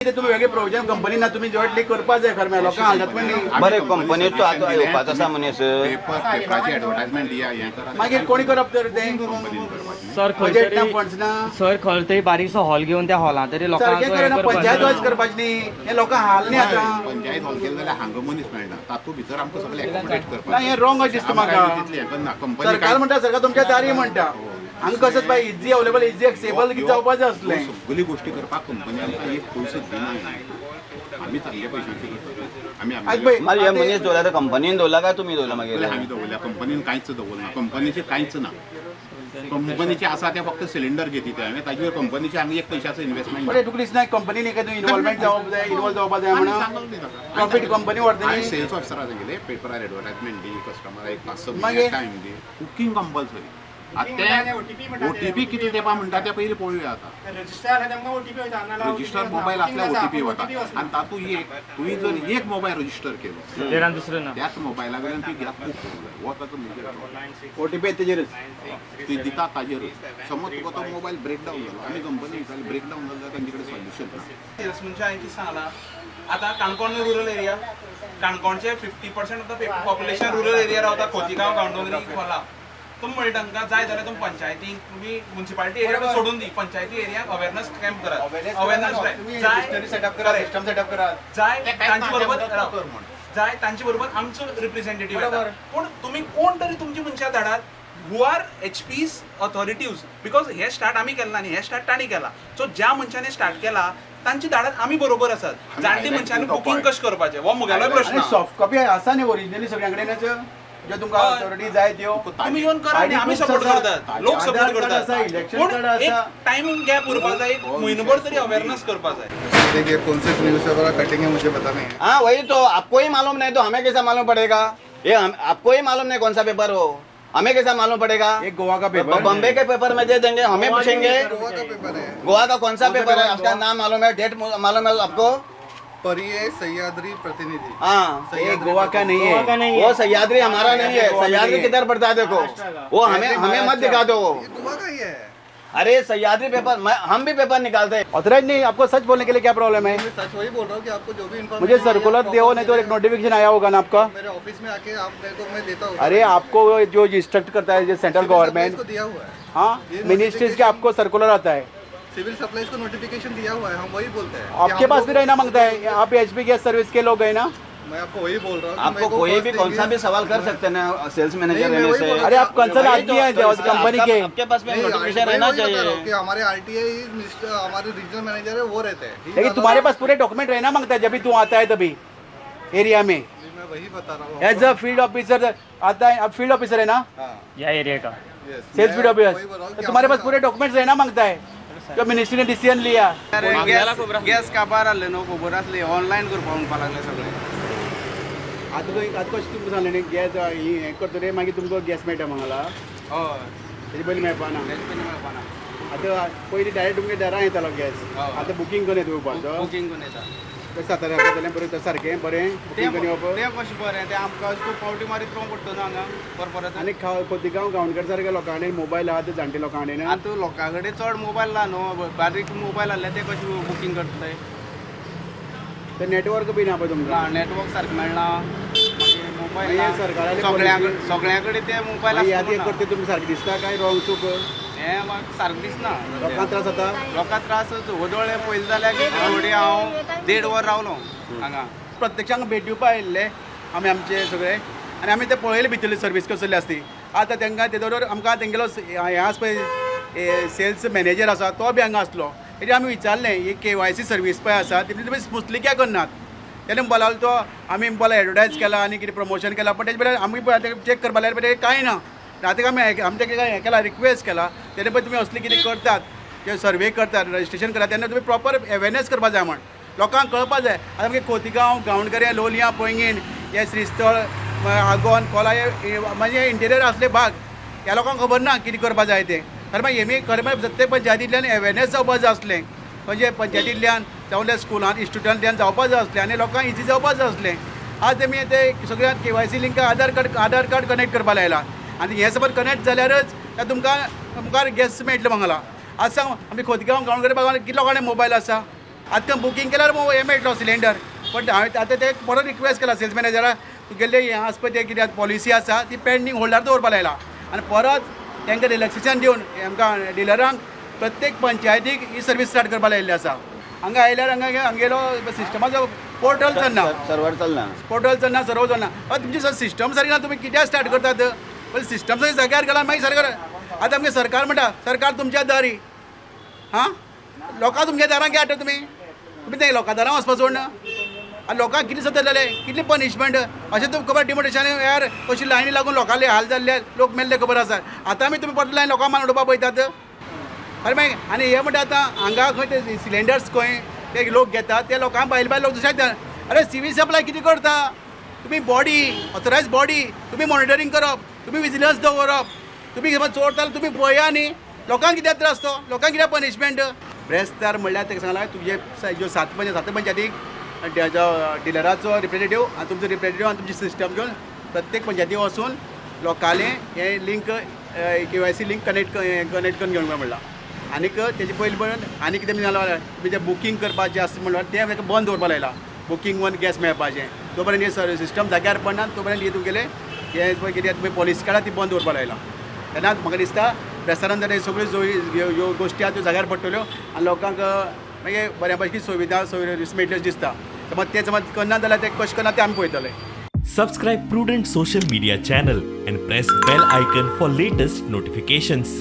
ते तुम्ही वेगळे प्रोविजन कंपनीना तुम्ही जॉईंटली करपाक जाय खरें लोकांक हालत पण न्ही बरें कंपनीचो आतां येवपाचो आसा मनीस पेपराची ऍडव्हर्टायजमेंट दिया हें करा मागीर कोणी करप तर ते कंपनीन करपाची सर बजेट ना फंड्स ना सर खंय तरी बारीकसो हॉल घेवन त्या हॉलांत तरी सारकें करेना पंचायत वायज करपाची न्ही हे लोकांक हाल न्ही आतां पंचायत हॉल केले जाल्यार हांगा मनीस मेळना तातूंत भितर आमकां सगळें एकोमोडेट ना करपाक हे रॉंग दिसता म्हाका तितलें हें करना कंपनी सरकार म्हणटा सरकार तुमच्या दारी म्हणटा हांगा कसं by easy available easy accessible जावपाक जाय आसलें सगळी गोष्टी करपाक कंपनी आमकां एक पयसो दिना आमी चांगले पयशांची करता आमी आयज पळय मागीर हे मनीस दवरला तर कंपनीन दवरला काय तुमी दवरला मागीर आमी दवरल्या कंपनीन कांयच दवरना कंपनीचें कांयच ना कंपनीचे आसा ते फक्त सिलिंडर घेती ते हांवें ताजे कंपनीचे हांगा एक पयशाचो इन्व्हेस्टमेंट पण तुका दिसना कंपनीन एखादी इन्वॉल्वमेंट जावप जाय इन्वॉल्व जावपाक जाय म्हणून प्रॉफिट कंपनी व्हरतली सेल्स ऑफिसरा सांगितले पेपरार एडवर्टायजमेंट दी कस्टमर एक 5-6 मागीर? मिनिट टायम दी कुकिंग कंपल्सरी आता ओटीपी किती तेपा म्हणटा ते पयलीं पळोवया आता रजिस्टर मोबाईल असल्यार ओटीपी वता आणि तातूंत एक तुवें जर एक मोबाईल रजिस्टर केलो दुसरं ना त्याच मोबायला वयल्यान तुवें गॅस बूक करूंक जाय हो ताचो मेजर ओटीपी तेजेरच ती दिता ताजेर समज तुका तो मोबायल ब्रेकडावन जालो आमी कंपनी विचारली ब्रेकडावन जालो जाल्यार तांचे कडेन सोल्युशन ना सेल्स म्हणजे हांवें कितें सांगलां आतां काणकोण रूरल एरिया काणकोणचे 50% of the population rural area रावता खोतीगांव गांवडोंगरी खोला तुमी म्हणटा तांकां जाय जाल्यार तुमी पंचायतीक तुमी म्युन्सिपालिटी एरिया सोडून दी पंचायती एरियाक अवेरनेस कॅम्प करात अवेरनेस जाय सेटअप करा सिस्टम सेटअप करा जाय तांचे बरोबर जाय तांचे बरोबर आमचो रिप्रेझेंटेटिव्ह येता पूण तुमी कोण तरी तुमची मनशां धाडात who are HP's authorities because हे स्टार्ट आमी केला न्ही हे स्टार्ट तांणी केला सो ज्या मनशांनी स्टार्ट केला तांची धाडात आमी बरोबर आसात जाणटी मनशांनी बुकींग कशें करपाचें हो मुगेलो प्रश्न सॉफ्ट कॉपी आसा न्ही ओरिजिनली सगळ्या कडेनच जे तुमकां ऑथॉरिटी जाय त्यो तुम्ही येऊन करा न्ही आमी सपोर्ट करतात लोक सपोर्ट आधार कार्ड आसा, करतात इलेक्शन पूण कार्ड आसा. एक टायम गॅप उरपाक जाय एक म्हयनोभर तरी अवेरनेस करपाक जाय देखिए कौन से न्यूज़पेपर का कटिंग है मुझे पता नहीं है। हाँ वही तो आपको ही मालूम नहीं तो हमें कैसा मालूम पड़ेगा ये आपको ही मालूम नहीं कौन सा पेपर हो हमें कैसा मालूम पड़ेगा एक गोवा का पेपर बॉम्बे के पेपर में दे देंगे हमें पूछेंगे गोवा का पेपर है। गोवा का कौन सा पेपर है आपका नाम मालूम है डेट मालूम है आपको परिये सह्याद्री प्रतिनिधि। हाँ ये गोवा का नहीं है वो सह्याद्री हमारा नहीं है सह्याद्री किधर पड़ता है देखो वो हमें मत दिखा दो वो ये गोवा का ही है। अरे सह्याद्री पेपर हम भी पेपर निकालते हैं ऑथराइज नहीं आपको सच बोलने के लिए क्या प्रॉब्लम है मैं सच वही बोल रहा हूँ कि आपको जो भी इन्फॉर्मेशन मुझे सर्कुलर दो नहीं तो एक नोटिफिकेशन आया होगा ना आपका मेरे ऑफिस में आके आप मेरे को मैं देता हूँ। अरे आपको जो इंस्ट्रक्ट करता है जो सेंट्रल गवर्नमेंट को दिया हुआ है। हाँ मिनिस्ट्रीज के आपको सर्कुलर आता है सिविल सप्लाईज को नोटिफिकेशन दिया हुआ है हम वही बोलते हैं। आपके पास भी रहना मांगता है आप HP गैस सर्विस के लोग हैं ना मैं आपको वही बोल रहा हूँ कि आपको मेरे को कोई first भी thing कौन सा is- भी सवाल कर सकते हैं ना सेल्स मैनेजर नहीं, मैं रहने वही से बोल रहा अरे आप कंसर्न वही आदमी हैं तो कंपनी के आपके पास में नहीं, नोटिफिकेशन मैं रहना वही बता रहा हूँ चाहिए कि हमारे RTI मिस्टर हमारे रीजनल मैनेजर है वो रहते हैं। लेकिन तुम्हारे पास पूरे डॉक्यूमेंट रहना मांगता है जब भी तू आता है तभी एरिया में मैं वही बता रहा हूँ। एज अ फील्ड ऑफिसर आता है आप फील्ड ऑफिसर है ना हाँ, या एरिया का yes, सेल्स मैं फील्ड वही बोल ऑफिसर रहा हूँ तो कि तुम्हारे पास हमारे पूरे डॉक्यूमेंट्स रहना मांगता है जो मिनिस्ट्री ने डिसिजन लिया गॅस काबार आहले न्हू खबर आसली ऑनलायन करपाक म्हणपा लागले सगळे आतां कशें तुमकां सांगलें न्ही गॅस हें करतले मागीर तुमकां गॅस मेळटा मंगला हय तेजे पयलीं मेळपाना तेजे पयलीं मेळपाना आतां पयलीं डायरेक्ट तुमगे दारां येतालो गॅस आतां बुकींग करून येता येवपाचो बुकींग करून येता कशें जातालें जातालें बरें सारकें बरें बुकींग करून येवप तें कशें बरें तें आमकां खूब फावटी मारीत रावंक पडटा न्हू हांगा परपरत आनी खोतीगांव गांवणकार सारक्या लोकां कडेन मोबायल आहा ते जाणटे लोकां कडेन आतां लोकां कडेन चड मोबायल ना न्हू बारीक मोबायल आहले ते कशें बुकींग करतले ते नेटवर्क बी ना पळय तुमकां नेटवर्क सारकें मेळना मागीर मोबायल मागीर सरकाराले सगळ्या कडेन ते मोबायल मागीर आसता आतां करता तुमकां सारकें दिसता काय रॉंग चूक हें म्हाका सारकें दिसना लोकांक त्रास जाता लोकांक त्रास वदोळे पयलीं जाल्यार की थोडी हांव 1.5 वर रावलो हांगा प्रत्यक्षांक भेट दिवपाक आयिल्ले आमी आमचे सगळे आनी आमी ते पळयले भितरली सर्वीस कसली आसती आतां तांकां ते बरोबर आमकां तेंगेलो हें आसा पळय सेल्स मॅनेजर आसा तो बी हांगा आसलो तेजें आमी विचारलें ही KYC सर्वीस पळय आसा ती तुमी स्मुथली कित्याक करनात तेणें बोलालो तो आमी बोला एडवर्टायज केला आनी कितें प्रमोशन केला पण तेजे बरें आमी पळय चॅक करपा लागले पण कांय ना आतां आमी आमच्या हें केला रिक्वेस्ट केला तेणे पळय तुमी असली कितें करतात किंवा सर्वे करतात रजिस्ट्रेशन करतात तेन्ना तुमी प्रॉपर अवेरनेस करपाक जाय म्हण लोकांक कळपाक जाय आतां आमगे खोतीगांव गांवणकरे लोलयां पैंगीण हे श्रीस्थळ आगोंद कोला हे म्हणजे इंटेरियर असले भाग ह्या लोकांक खबर ना कितें करपा जाय तें खरें मागीर हेमी खरें मागीर प्रत्येक पंचायतींतल्यान अवेरनेस जावपाक जाय आसलें म्हणजे पंचायतींतल्यान जावं स्कुलांत इन्स्टिट्यूटांतल्यान जावपाक जाय आसलें आनी लोकांक इजी जावपाक जाय आसलें आज आमी ते सगळ्यांत KYC लिंक आधार कार्ड कनेक्ट करपाक लायला आनी हे समज कनेक्ट जाल्यारच तुमकां मुखार गॅस मेळटलो मंगला आज सांग आमी खोतीगांव गांवकरे भागांत कितलो लोकांनी मोबायल आसा आतां बुकींग केल्यार हे मेळटलो सिलिंडर बट हांवें आतां ते परत रिक्वेस्ट केला सेल्स मॅनेजराक तुगेले हें आसा पळय तें कितें पॉलिसी आसा ती पेंडींग होल्डार दवरपा लायला आनी परत तांकां रिलॅक्सेशन दिवन आमकां डिलरांक प्रत्येक पंचायतीक ही सर्वीस स्टार्ट करपा लायिल्ली आसा हांगा आयल्यार हांगेलो सिस्टमाचो पोर्टल चलना सर्वर चलना पोर्टल चलना सर्व चलना तुमची सिस्टम सारकी ना तुमी कित्याक स्टार्ट करतात पयलीं सिस्टम सारकी जाग्यार गेला मागीर सारकें आतां आमगे सरकार म्हणटा सरकार तुमच्या दारी हां लोकां तुमच्या दारांक हाडटा तुमी ते लोकां दारां वचपा सोड ना आनी लोकांक कितले सतरलेले कितली पनिशमेंट अशें तुमकां खबर डिमोटेशन यार कशी लायनी लागून लोकांले हाल जाल्ले लोक मेल्ले खबर आसा आतां आमी तुमी परत लायन लोकांक मान उडोवपा पळयतात अरे मागीर आनी हे म्हणटा आतां हांगा खंय ते सिलिंडर्स खंय ते लोक घेतात ते लोकांक भायल लोक दुसऱ्या अरे सिवील सप्लाय कितें करता तुमी बॉडी ऑथरायज बॉडी तुमी मॉनिटरींग करप तुमी विजिलन्स दवरप तुमी समज चोरता तुमी पळया न्ही लोकांक कित्याक त्रास तो लोकांक कित्याक पनिशमेंट ब्रेस्तार म्हणल्यार ताका सांगला तुजे ज्यो सात पंचायतीक डिलराचो रिप्रेझेंटेटिव्ह आनी तुमचो रिप्रेझेंटेटिव्ह आनी तुमची सिस्टम घेवन प्रत्येक पंचायती वचून लोकांले हे लिंक KYC लिंक कनेक्ट करून घेवंक म्हणलां आनीक तेजे पयलीं पण आनी कितें जालां तुमी तें बुकींग करपाचें आसा म्हणल्यार तें ताका बंद दवरपा लायलां बुकींग वन गॅस मेळपाचें तो पर्यंत हे सिस्टम जाग्यार पडना तो पर्यंत हे तुमगेलें हे पळय कितें तुमी पॉलिसी काडा ती बंद दवरपा लायला तेन्ना म्हाका दिसता प्रेसारान जर सगळ्यो ह्यो गोश्टी आहा त्यो जाग्यार पडटल्यो आनी लोकांक मागीर बऱ्या पैकी सुविधा मेळटल्यो दिसता समज ते समज करना जाल्यार ते कशें करना ते आमी पळयतले Subscribe Prudent social media channel and press bell icon for latest notifications.